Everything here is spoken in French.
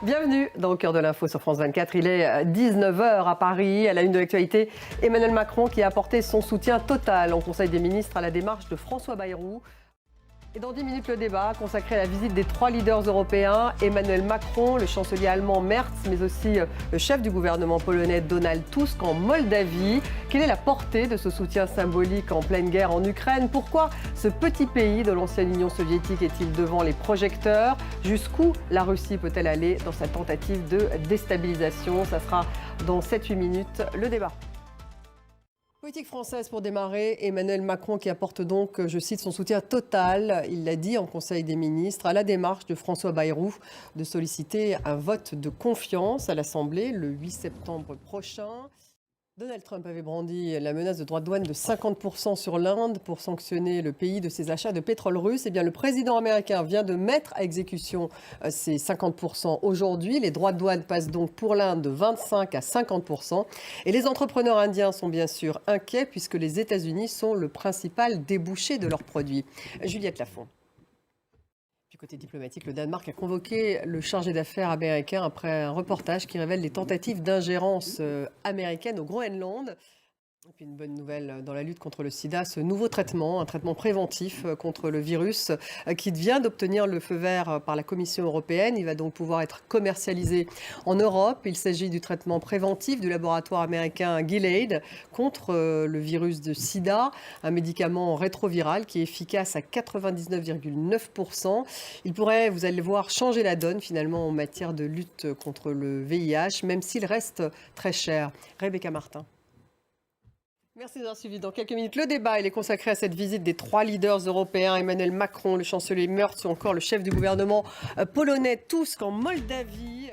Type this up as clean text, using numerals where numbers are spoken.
Bienvenue dans Au cœur de l'info sur France 24. Il est 19 h à Paris. À la une de l'actualité, Emmanuel Macron qui a apporté son soutien total en Conseil des ministres à la démarche de François Bayrou. Et dans 10 minutes, le débat consacré à la visite des 3 leaders européens, Emmanuel Macron, le chancelier allemand Merz, mais aussi le chef du gouvernement polonais Donald Tusk en Moldavie. Quelle est la portée de ce soutien symbolique en pleine guerre en Ukraine? Pourquoi ce petit pays de l'ancienne Union soviétique est-il devant les projecteurs? Jusqu'où la Russie peut-elle aller dans sa tentative de déstabilisation? Ça sera dans 7-8 minutes, le débat. Politique française pour démarrer, Emmanuel Macron qui apporte donc, je cite, son soutien total, il l'a dit en Conseil des ministres, à la démarche de François Bayrou de solliciter un vote de confiance à l'Assemblée le 8 septembre prochain. Donald Trump avait brandi la menace de droits de douane de 50% sur l'Inde pour sanctionner le pays de ses achats de pétrole russe. Eh bien, le président américain vient de mettre à exécution ces 50% aujourd'hui. Les droits de douane passent donc pour l'Inde de 25 à 50%. Et les entrepreneurs indiens sont bien sûr inquiets puisque les États-Unis sont le principal débouché de leurs produits. Juliette Lafont. Côté diplomatique, le Danemark a convoqué le chargé d'affaires américain après un reportage qui révèle les tentatives d'ingérence américaine au Groenland. Et puis une bonne nouvelle dans la lutte contre le sida, ce nouveau traitement, un traitement préventif contre le virus qui vient d'obtenir le feu vert par la Commission européenne. Il va donc pouvoir être commercialisé en Europe. Il s'agit du traitement préventif du laboratoire américain Gilead contre le virus de sida, un médicament rétroviral qui est efficace à 99,9%. Il pourrait, vous allez le voir, changer la donne finalement en matière de lutte contre le VIH, même s'il reste très cher. Rebecca Martin. Merci d'avoir suivi. Dans quelques minutes, le débat il est consacré à cette visite des 3 leaders européens, Emmanuel Macron, le chancelier Merz ou encore le chef du gouvernement polonais Tusk en Moldavie.